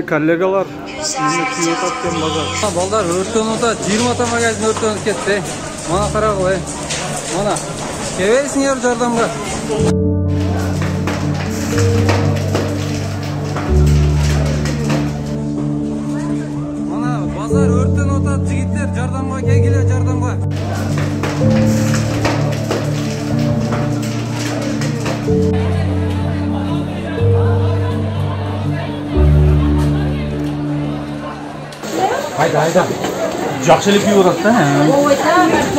Kollegalar, sizni kuyup atgan bozor. Balдар өрттөнүп атат, 20 та магазин өрттөнүп кетти. Мана карагыла. Мана. Келесиңер жардамга. Мана базар өрттөнүп атат, жигиттер жардамга келгиле, жардамга. Hayda. Жақшылық күйіп отады да.